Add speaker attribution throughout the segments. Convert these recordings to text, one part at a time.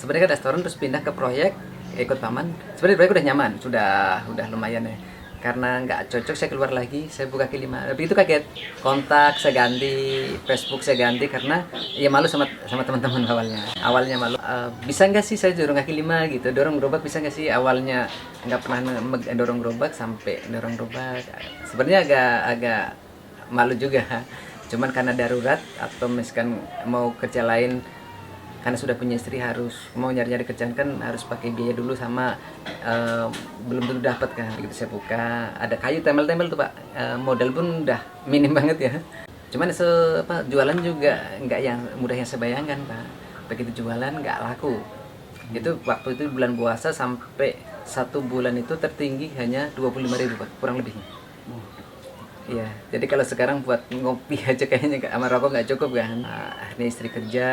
Speaker 1: sebenarnya kan restoran terus pindah ke proyek ikut paman. Sebenarnya proyek udah nyaman, udah lumayan ya. Karena nggak cocok saya keluar lagi, saya buka kaki lima. Tapi itu kaget, kontak saya ganti, Facebook saya ganti karena ya malu sama teman-teman awalnya malu. Bisa nggak sih saya dorong kaki lima gitu, dorong gerobak bisa nggak sih? Awalnya nggak pernah dorong gerobak sampai dorong gerobak. Sebenarnya agak malu juga, cuman karena darurat atau misalkan mau kerja lain, karena sudah punya istri harus mau nyari-nyari kerjaan kan harus pakai biaya dulu sama belum tentu dapat kan. Begitu saya buka ada kayu tempel-tempel tuh Pak, modal pun udah minim banget ya. Cuman jualan juga nggak yang mudah yang saya bayangkan Pak. Begitu jualan nggak laku. Itu waktu itu bulan puasa sampai 1 bulan itu tertinggi hanya 25.000 Pak, kurang lebihnya. Iya, jadi kalau sekarang buat ngopi aja kayaknya sama rokok nggak cukup kan. Akhirnya istri kerja,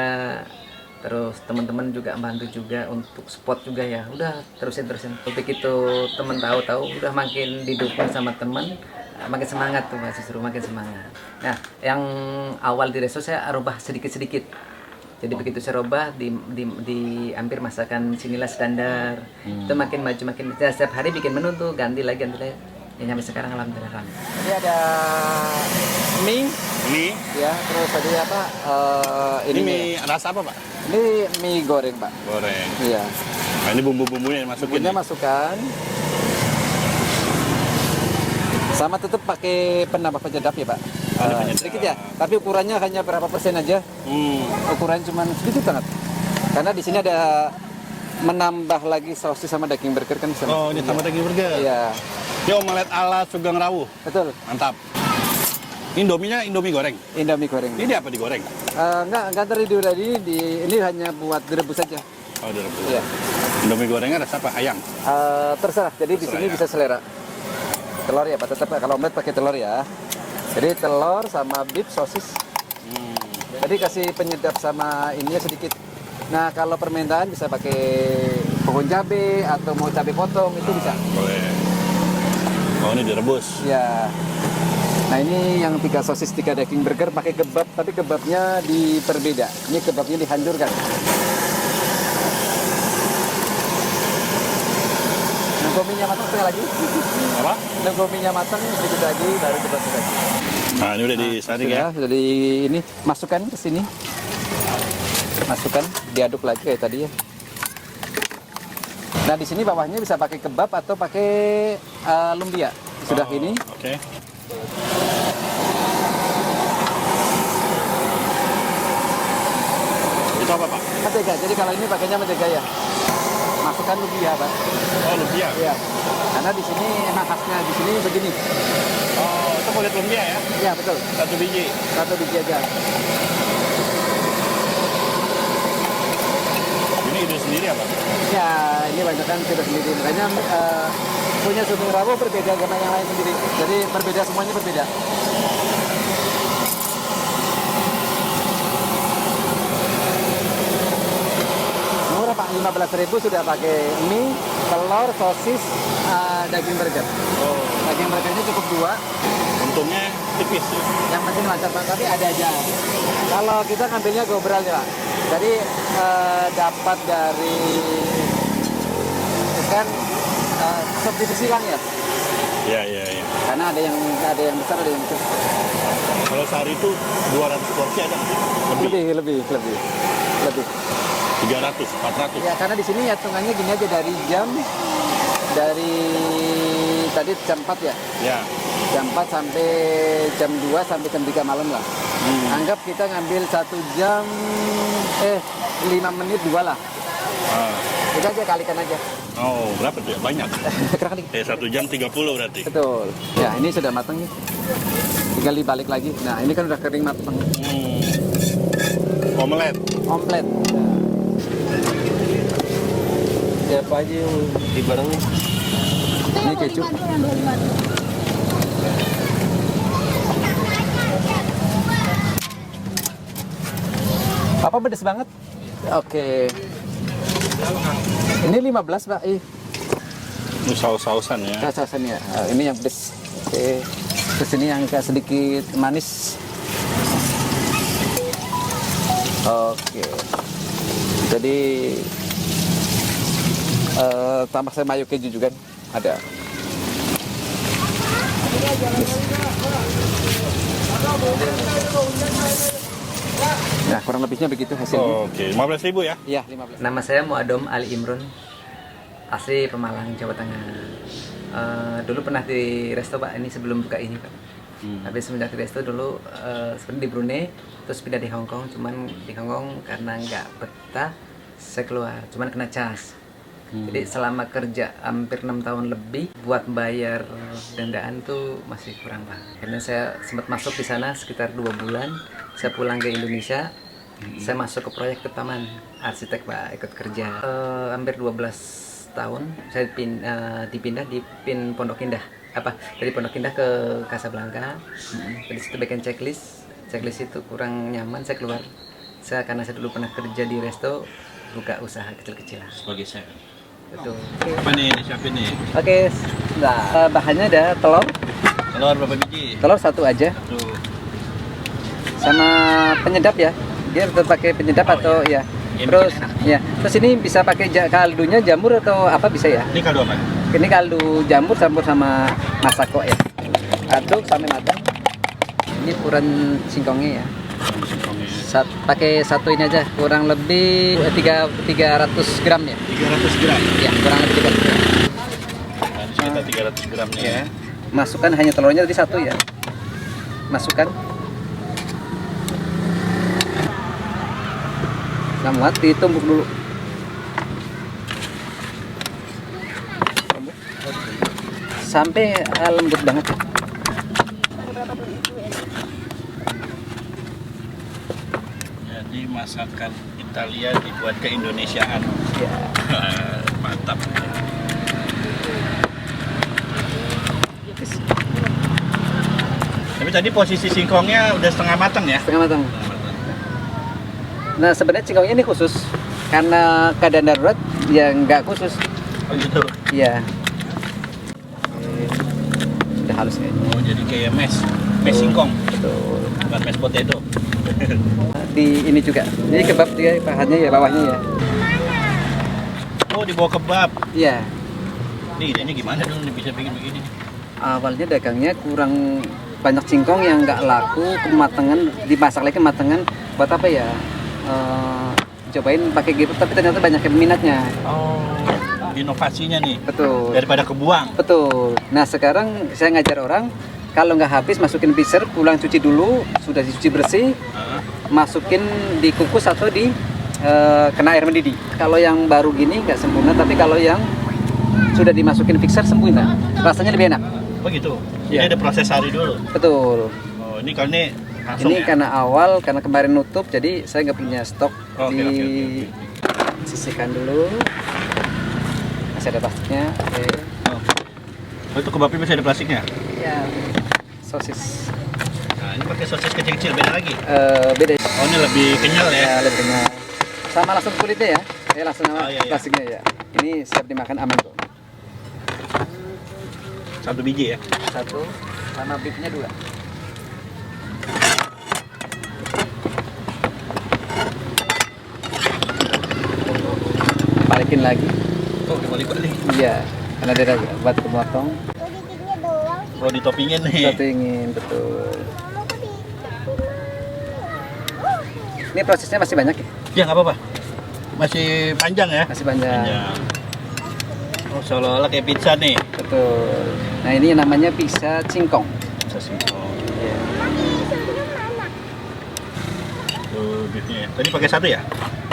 Speaker 1: terus teman-teman juga bantu juga untuk spot juga ya. Udah terusin. Begitu teman tahu udah makin didukung sama teman, makin semangat tuh Mas, justru makin semangat. Nah, yang awal di resto saya rubah sedikit-sedikit. Jadi begitu saya rubah di hampir masakan sinilah standar. Itu makin maju setiap hari bikin menu tuh ganti lagi. Ya sampai sekarang alhamdulillah.
Speaker 2: Ini ada mie, ya, terus tadi apa?
Speaker 3: Ini mie rasa apa Pak?
Speaker 2: Ini mie goreng Pak.
Speaker 3: Goreng.
Speaker 2: Iya.
Speaker 3: Nah, ini bumbu-bumbunya masukin.
Speaker 2: Bumbunya masukkan. Sama tetap pakai penambah penyedap ya Pak. Sedikit ya, tapi ukurannya hanya berapa persen aja. Ukurannya cuma sedikit banget. Karena di sini ada menambah lagi sosis sama daging burger kan.
Speaker 3: Oh, ini tambah daging burger.
Speaker 2: Iya.
Speaker 3: Ini omelet ala Sugeng Rawuh.
Speaker 2: Betul.
Speaker 3: Mantap. Indominya Indomie goreng.
Speaker 2: Indomie goreng.
Speaker 3: Ini apa digoreng?
Speaker 2: Enggak terdiri dari ini hanya buat direbus saja.
Speaker 3: Oh, direbus.
Speaker 2: Iya.
Speaker 3: Indomie gorengnya rasa apa? Ayam.
Speaker 2: Terserah. Jadi di sini
Speaker 3: ya.
Speaker 2: bisa selera. Telur ya Pak, tetap kalau omelet pakai telur ya. Jadi telur sama beef sosis. Jadi kasih penyedap sama ininya sedikit. Nah, kalau permintaan bisa pakai pohon cabai atau mau cabai potong itu bisa.
Speaker 3: Boleh. Oh, ini direbus.
Speaker 2: Ya. Nah, ini yang 3 sosis 3 daging burger pakai kebab, tapi kebabnya diperbeda. Ini kebabnya dihancurkan. Nunggu minyak matang setengah lagi.
Speaker 3: Apa?
Speaker 2: Nunggu minyak matang sedikit lagi, baru kebab lagi.
Speaker 3: Nah, ini udah disaring ya.
Speaker 2: Sudah ini masukkan ke sini. Masukkan, diaduk lagi kayak tadi ya. Nah, di sini bawahnya bisa pakai kebab atau pakai lumpia. Sudah ini.
Speaker 3: Oke. Itu apa Pak?
Speaker 2: Mentega. Jadi kalau ini pakainya mentega ya. Masukkan lumpia Pak.
Speaker 3: Oh, lumpia.
Speaker 2: Iya. Karena di sini emang khasnya di sini begini.
Speaker 3: Oh, itu kulit lumpia ya?
Speaker 2: Iya betul.
Speaker 3: 1 biji.
Speaker 2: 1 biji aja.
Speaker 3: Ini ide sendiri apa?
Speaker 2: Ya, ini banyak kan kita sendiri. Makanya punya Sugeng Rawuh berbeda sama yang lain sendiri. Jadi berbeda, semuanya berbeda. Murah Pak, 15.000 sudah pakai mie, telur, sosis, daging burger.
Speaker 3: Oh,
Speaker 2: Daging burgernya cukup 2.
Speaker 3: untungnya tipis ya.
Speaker 2: Yang penting lancar Pak, tapi ada aja. Kalau kita ngambilnya gobral ya Pak. Jadi dapat dari ikan subdivisi silang ya.
Speaker 3: Iya.
Speaker 2: Karena ada yang besar, ada yang kecil.
Speaker 3: Kalau sehari itu 200 porsi ada nggak?
Speaker 2: Lebih.
Speaker 3: 300, 400.
Speaker 2: Ya karena di sini hitungannya gini aja dari tadi jam 4 ya.
Speaker 3: Ya.
Speaker 2: Jam 4 sampai jam 2 sampai jam 3 malam lah. Anggap kita ngambil 1 jam 5 menit 2 lah. Kita aja kalikan aja.
Speaker 3: Oh, berapa tuh ya? Banyak.
Speaker 2: Kerang dikit.
Speaker 3: 1 jam 30 berarti.
Speaker 2: Betul. Ya ini sudah matang nih. Tinggal dibalik lagi. Nah ini kan udah kering matang.
Speaker 3: Omelet.
Speaker 2: Omelet.
Speaker 4: Siapa aja yang dibarengin?
Speaker 2: Ini keju. Apa pedes banget? Oke. Ini 15 Pak.
Speaker 3: Ini saus-sausan ya.
Speaker 2: Sausan ya. Ini yang pedes. Oke. Terus ini yang agak sedikit manis. Oke. Jadi tambah saya mayo keju juga ada. Nah, kurang lebihnya begitu hasilnya.
Speaker 3: Oke, 15.000 ya?
Speaker 2: Iya, 15.
Speaker 1: Nama saya Muadom Ali Imron, asli Pemalang, Jawa Tengah. Dulu pernah di resto Pak, ini sebelum buka ini Pak. Habis semenjak di resto dulu sebenarnya di Brunei, terus pindah di Hong Kong. Cuman di Hong Kong karena nggak betah, saya keluar. Cuman kena cas. Jadi selama kerja hampir 6 tahun lebih, buat bayar dendaan tuh masih kurang Pak. Akhirnya saya sempat masuk di sana sekitar 2 bulan. Saya pulang ke Indonesia, saya masuk ke proyek ke Taman Arsitek Pak, ikut kerja. Hampir 12 tahun saya dipindah di PIN Pondok Indah. Dari Pondok Indah ke Casablanca. Dari situ bikin checklist itu kurang nyaman, saya keluar. Karena saya dulu pernah kerja di resto, buka usaha kecil-kecilan.
Speaker 3: Sebagai chef.
Speaker 1: Betul.
Speaker 3: Apa nih disiapin nih?
Speaker 1: Oke, nah, bahannya ada telur.
Speaker 3: Telur berapa biji?
Speaker 1: Telur 1 aja.
Speaker 3: Tuh.
Speaker 1: Sama penyedap ya. Dia tetap pakai penyedap atau ya. Terus ya. Terus ini bisa pakai kaldunya jamur atau apa bisa ya?
Speaker 3: Ini kaldu apa?
Speaker 1: Ini kaldu jamur campur sama masako ya. Aduk sampai matang. Ini puran singkongnya ya. Pakai 1 ini aja, kurang lebih 300 gram ya.
Speaker 3: 300 gram?
Speaker 1: Ya, kurang lebih 300 gram.
Speaker 3: Nah, ini sekitar 300 gram nih ya.
Speaker 1: Masukkan hanya telurnya tadi 1 ya. Masukkan. Nah, muat ditumbuk dulu. Sampai lembut banget ya.
Speaker 3: Jadi masakan Italia dibuat ke Indonesiaan.
Speaker 1: Ya.
Speaker 3: Mantap. Tapi tadi posisi singkongnya udah setengah matang ya?
Speaker 1: Setengah matang. Nah, sebenarnya singkongnya ini khusus karena keadaan darurat ya nggak khusus.
Speaker 3: Oh gitu?
Speaker 1: Iya. Udah halus kayaknya.
Speaker 3: Oh jadi kayak mes singkong,
Speaker 1: Betul.
Speaker 3: bukan mes potato.
Speaker 1: Di ini juga. Ini kebab juga bahannya ya, bawahnya ya.
Speaker 3: Oh dibawa kebab.
Speaker 1: Iya.
Speaker 3: Ini idenya gimana dong bisa bikin begini?
Speaker 1: Awalnya dagangnya kurang banyak singkong yang nggak laku, kematangan dimasak lagi kematangan buat apa ya? Cobain pakai gitu, tapi ternyata banyak yang minatnya.
Speaker 3: Oh, inovasinya nih.
Speaker 1: Betul.
Speaker 3: Daripada kebuang.
Speaker 1: Betul. Nah sekarang saya ngajar orang, kalau nggak habis masukin freezer, pulang cuci dulu, sudah dicuci bersih, masukin dikukus atau kena air mendidih. Kalau yang baru gini nggak sempurna, tapi kalau yang sudah dimasukin freezer sempurna, rasanya lebih enak.
Speaker 3: Oh gitu.
Speaker 1: Iya.
Speaker 3: Jadi ada proses hari dulu.
Speaker 1: Betul.
Speaker 3: Oh ini kalau ini langsung
Speaker 1: Ini
Speaker 3: ya?
Speaker 1: karena awal, karena kemarin nutup, jadi saya nggak punya stok.
Speaker 3: Oke.
Speaker 1: Sisihkan dulu. Masih ada plastiknya. Oke.
Speaker 3: Oh itu kebabnya masih ada plastiknya?
Speaker 1: Ya. Sosis.
Speaker 3: Nah ini pakai sosis kecil-kecil beda lagi?
Speaker 1: Beda.
Speaker 3: Oh ini lebih kenyal ya?
Speaker 1: Ya, lebih kenyal. Sama langsung kulitnya ya. Langsung sama
Speaker 3: iya.
Speaker 1: plastiknya ya. Ini siap dimakan aman kok.
Speaker 3: 1 biji ya?
Speaker 1: 1 sama beefnya 2. Balikin lagi.
Speaker 3: Oh dibalik-balik.
Speaker 1: Iya, karena dia ada batu kemotong.
Speaker 3: Oh ditopingin nih.
Speaker 1: Satu ingin betul. Ini prosesnya masih banyak ya?
Speaker 3: Ya nggak apa-apa. Masih panjang ya?
Speaker 1: Masih panjang.
Speaker 3: Oh seolah-olah kayak pizza nih.
Speaker 1: Betul. Nah ini namanya pizza singkong.
Speaker 3: Pizza singkong.
Speaker 1: Iya.
Speaker 3: Tuh beefnya ya. Tadi pakai 1 ya?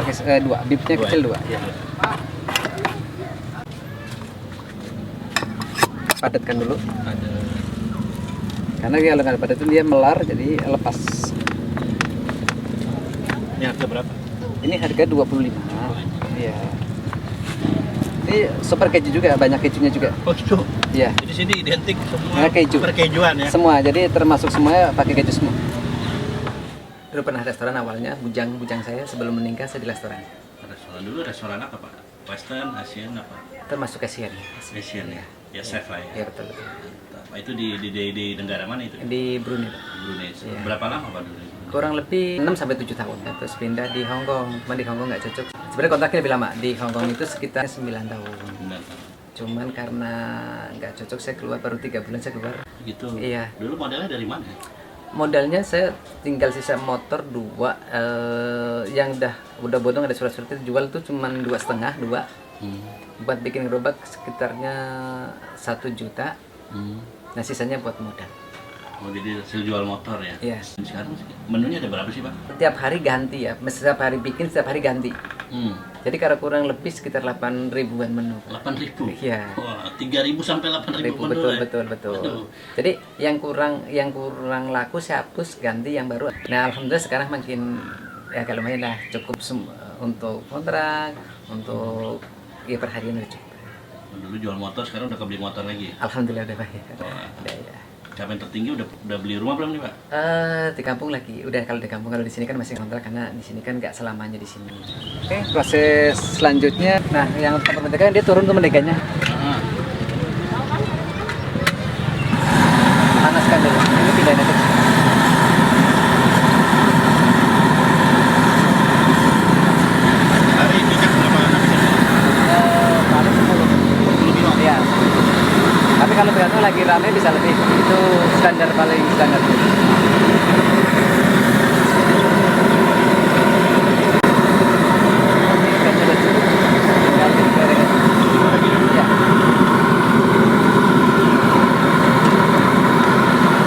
Speaker 1: Pakai 2, beefnya
Speaker 3: Dua
Speaker 1: kecil
Speaker 3: ya?
Speaker 1: 2. Ya. Padatkan dulu.
Speaker 3: Ada.
Speaker 1: Karena kalau nggak padat itu dia melar, jadi lepas.
Speaker 3: Ini harga berapa?
Speaker 1: Ini harga 25. Iya. Ini super keju juga, banyak kejunya juga.
Speaker 3: Oh gitu.
Speaker 1: Iya.
Speaker 3: Jadi sini identik semua
Speaker 1: Nah, keju.
Speaker 3: perkejuan ya.
Speaker 1: Semua, jadi termasuk semuanya pakai keju semua. Dulu pernah restoran awalnya, bujang saya sebelum menikah saya di restoran.
Speaker 3: Restoran dulu restoran apa Pak? Western, Asian apa?
Speaker 1: Termasuk Asian.
Speaker 3: Asian ya. Ya chef lah ya.
Speaker 1: Iya betul.
Speaker 3: Mantap. Itu di negara mana itu?
Speaker 1: Di Brunei. Pak.
Speaker 3: Brunei.
Speaker 1: Iya.
Speaker 3: Berapa lama Pak dulu?
Speaker 1: kurang lebih 6 sampai 7 tahun. Terus pindah di Hong Kong, cuman di Hong Kong nggak cocok. Sebenarnya kontraknya lebih lama. Di Hong Kong itu sekitar 9 tahun. Cuman karena nggak cocok saya keluar, baru 3 bulan saya keluar.
Speaker 3: Gitu.
Speaker 1: Iya.
Speaker 3: Dulu modalnya dari mana?
Speaker 1: Modalnya saya tinggal sisa motor 2 yang udah bodong, ada surat-suratnya jual tuh cuman 2,5 buat bikin gerobak sekitarnya 1 juta. Nah sisanya buat modal.
Speaker 3: Oh, jadi hasil jual motor ya?
Speaker 1: Iya.
Speaker 3: Sekarang menunya ada berapa sih, Pak?
Speaker 1: Setiap hari ganti ya, setiap hari bikin, setiap hari ganti. Jadi kalau kurang lebih sekitar 8 ribuan menu.
Speaker 3: 8.000?
Speaker 1: Iya.
Speaker 3: Wah, 3.000 sampai 8.000 menu.
Speaker 1: Betul. Jadi yang kurang laku saya hapus, ganti yang baru. Nah alhamdulillah sekarang makin ya kalau lumayan lah, cukup untuk kontrak, untuk ya perharian udah cukup.
Speaker 3: Dulu jual motor, sekarang udah kebeli motor lagi.
Speaker 1: Alhamdulillah udah baik.
Speaker 3: Wah.
Speaker 1: Udah ya.
Speaker 3: Capaian tertinggi udah beli rumah belum nih, Pak?
Speaker 1: Di kampung lagi. Udah kalau di kampung, kalau di sini kan masih kontrak karena di sini kan nggak selamanya di sini. Oke, proses selanjutnya. Nah, yang tempat menteganya dia turun ke menteganya. Panaskan dulu. Ini pindahin aja.
Speaker 3: Hari minyak berapa?
Speaker 1: Paling 10 kilo. Iya. Tapi kalau tergantung lagi rame bisa lebih. Itu standar paling standar.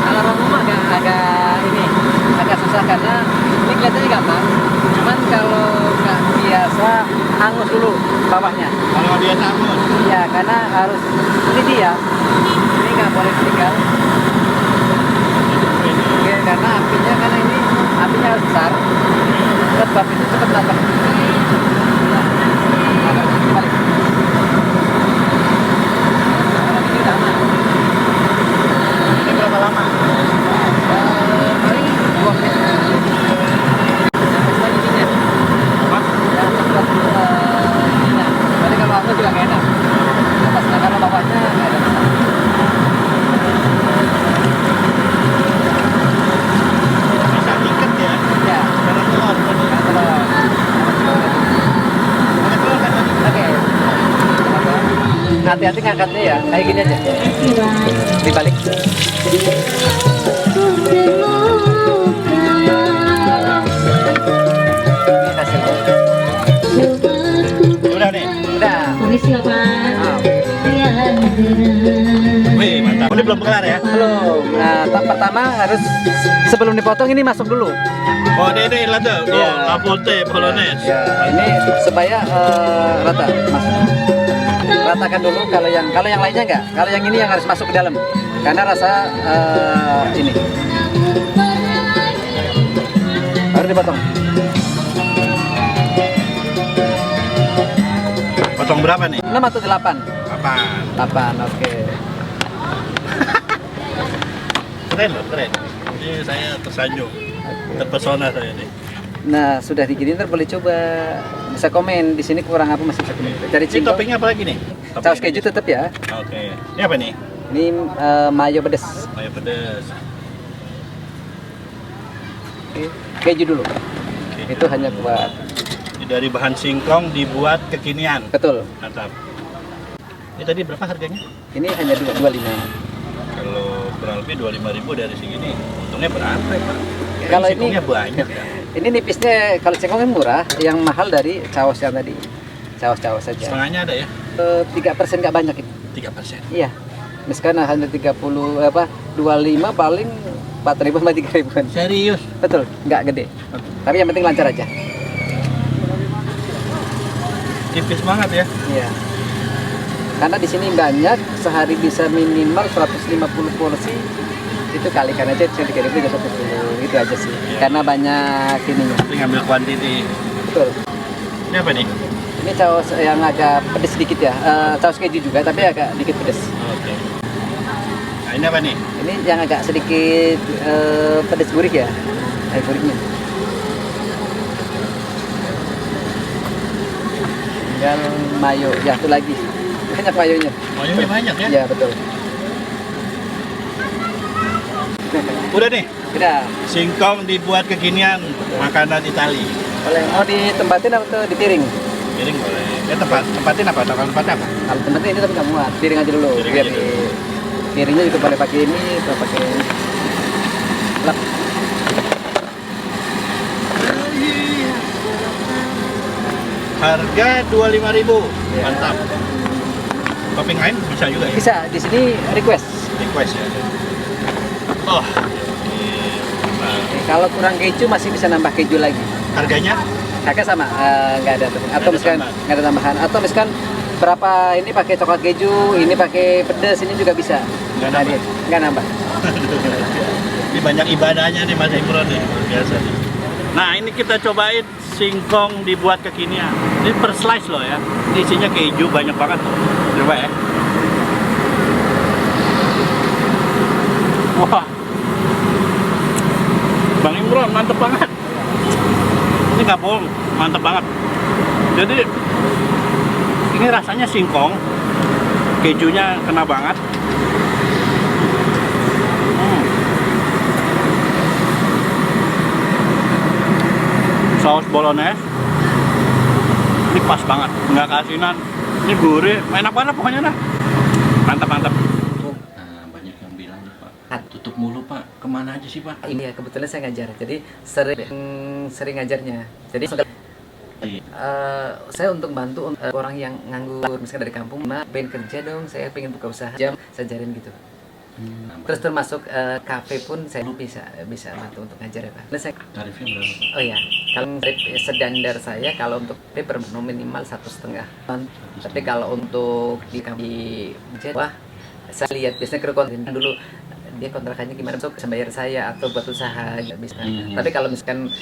Speaker 1: Kalau rumah agak susah karena ini kelihatannya gampang. Cuman kalau nggak biasa hangus dulu bawahnya.
Speaker 3: Kalau dia takut.
Speaker 1: Ya karena harus ini dia. Ini nggak boleh ditinggal. Oke, karena apinya harus besar. Sebab itu cepat datang. Balik. Kalau ini udah aman.
Speaker 3: Ini berapa lama?
Speaker 1: Paling 2 menit. Sampai selesai ininya.
Speaker 3: Apa?
Speaker 1: Ya, cepat ininya. Berarti kalau aku juga nggak enak. Atasnya karena bawahnya nggak ada masalah.
Speaker 3: Bisa ikat ya?
Speaker 1: Ya,
Speaker 3: Karena telur.
Speaker 1: karena telur.
Speaker 3: Pakai telur kan tadi?
Speaker 1: Oke. Hati-hati ngangkatnya ya, kayak gini aja. Dibalik. Ini hasilnya.
Speaker 3: Udah nih.
Speaker 1: Udah.
Speaker 3: Wih, mantap. Ini belum kelar ya?
Speaker 1: Belum. Nah, tahap pertama harus sebelum dipotong ini masuk dulu.
Speaker 3: Oh, ini lah tuh.
Speaker 1: Iya.
Speaker 3: Oh, Lapote Polonaise.
Speaker 1: Ya, ini supaya rata masuk. Ratakan dulu kalau yang lainnya enggak. Kalau yang ini yang harus masuk ke dalam. Karena rasa ini. Baru dipotong.
Speaker 3: Potong berapa nih?
Speaker 1: 6 atau 8?
Speaker 3: Apa?
Speaker 1: 8, oke.
Speaker 3: Keren loh, keren. Ini saya tersanjung. Terpesona saya nih.
Speaker 1: Nah, sudah digini ntar boleh coba. Bisa komen di sini kurang apa masih bisa komen. Cari
Speaker 3: Ini
Speaker 1: cingko.
Speaker 3: toppingnya apa lagi nih?
Speaker 1: Saus keju tetap ya.
Speaker 3: Oke. Ini apa nih?
Speaker 1: Ini mayo pedas.
Speaker 3: Mayo pedas.
Speaker 1: Oke. Keju dulu.
Speaker 3: Oke.
Speaker 1: Itu hanya buat
Speaker 3: Ini dari bahan singkong dibuat kekinian.
Speaker 1: betul.
Speaker 3: Mantap. Ini tadi berapa harganya?
Speaker 1: Ini hanya 25.
Speaker 3: Kalau kurang lebih 25.000 dari segini, untungnya berapa ya, Pak?
Speaker 1: Kalau ini-
Speaker 3: singkongnya banyak ya.
Speaker 1: Ini nipisnya kalau singkongnya murah, yang mahal dari caos yang tadi. Caos-caos saja.
Speaker 3: Setengahnya ada ya?
Speaker 1: 3% nggak banyak itu.
Speaker 3: 3%.
Speaker 1: Iya. Misalkan hanya 25 paling 4.000 sama 3.000-an.
Speaker 3: Serius?
Speaker 1: Betul, nggak gede. Tapi yang penting lancar aja.
Speaker 3: Tipis banget ya?
Speaker 1: Iya. Karena di sini banyak, sehari bisa minimal 150 porsi. Itu kalikan aja 3.000 jadi 110. Itu aja sih. Karena banyak ininya.
Speaker 3: Tapi ngambil kuantiti.
Speaker 1: Betul.
Speaker 3: Ini apa nih?
Speaker 1: Ini caos yang agak pedes sedikit ya. Caos keju juga tapi agak dikit pedes.
Speaker 3: Oke. Nah, ini apa nih?
Speaker 1: Ini yang agak sedikit pedes gurih ya. Gurihnya. Tinggal mayo, ya itu lagi. Banyak mayonya.
Speaker 3: Mayonya banyak ya?
Speaker 1: Ya betul.
Speaker 3: Udah nih,
Speaker 1: Udah.
Speaker 3: singkong dibuat kekinian makanan Itali.
Speaker 1: Boleh. Mau ditempatin atau di piring?
Speaker 3: Piring boleh. Tempatin apa? Tempatnya apa?
Speaker 1: Kalau tempatin ini tapi nggak muat. Piring aja dulu.
Speaker 3: Piring
Speaker 1: Biar
Speaker 3: aja dulu.
Speaker 1: piringnya juga boleh pakai ini atau pakai ini. Lap.
Speaker 3: Harga 25.000.
Speaker 1: Ya.
Speaker 3: Mantap. Topping lain bisa juga ya?
Speaker 1: Bisa. Di sini request.
Speaker 3: Request ya. Oh. Nah,
Speaker 1: Kalau kurang keju masih bisa nambah keju lagi.
Speaker 3: harganya
Speaker 1: Kakak sama, nggak ada tuh. Atau
Speaker 3: ada
Speaker 1: misalkan
Speaker 3: tambahan.
Speaker 1: nggak ada tambahan. Atau misalkan berapa ini pakai coklat keju, ini pakai pedas, ini juga bisa.
Speaker 3: Nggak nambah.
Speaker 1: Nggak nambah.
Speaker 3: ini banyak ibadahnya nih Mas Imron nih, luar biasa nih. Nah ini kita cobain singkong dibuat kekinian. Ini per slice loh ya. Ini isinya keju banyak banget. Coba ya. Wah, Bang Imron mantep banget. Ini nggak bohong, mantep banget. Jadi ini rasanya singkong, kejunya kena banget. Saus bolognese ini pas banget, nggak keasinan, ini gurih, enak banget pokoknya dah. Mantap. Nah, banyak yang bilang nih Pak, tutup mulu Pak, kemana aja sih Pak?
Speaker 1: Ini ya kebetulan saya ngajar, jadi sering ngajarnya. Jadi saya untuk bantu orang yang nganggur, misalnya dari kampung, pengen kerja dong, saya pengen buka usaha, saya ajarin gitu. Terus termasuk kafe pun saya bisa bantu untuk ngajar ya Pak. Nah, saya,
Speaker 3: Tarifnya berapa Pak?
Speaker 1: oh ya, kalau tarif standar saya kalau untuk per minimal 1,5. Tapi kalau untuk di wah, saya lihat biasanya ke konten dulu dia kontrakannya gimana, so bisa bayar saya atau buat usaha nggak bisa. Tapi kalau misalkan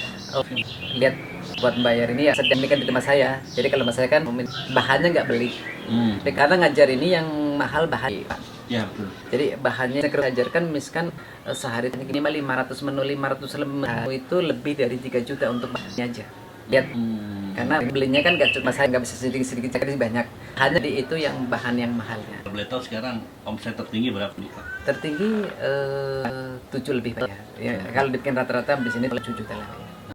Speaker 1: lihat buat bayar ini ya sedang kan di tempat saya. Jadi kalau mas saya kan bahannya nggak beli. Karena ngajar ini yang mahal bahan.
Speaker 3: Ya betul.
Speaker 1: Jadi bahannya saya ajarkan misalkan sehari minimal 500 menu 500 lembar itu lebih dari 3 juta untuk bahannya aja. Lihat. Karena belinya kan nggak cuma saya nggak bisa sedikit jadi banyak. Hanya di itu yang bahan yang mahalnya.
Speaker 3: Boleh tahu sekarang omset tertinggi berapa nih Pak?
Speaker 1: Tertinggi 7 lebih Pak ya. Kalau bikin rata-rata di sini 7 juta lah ya.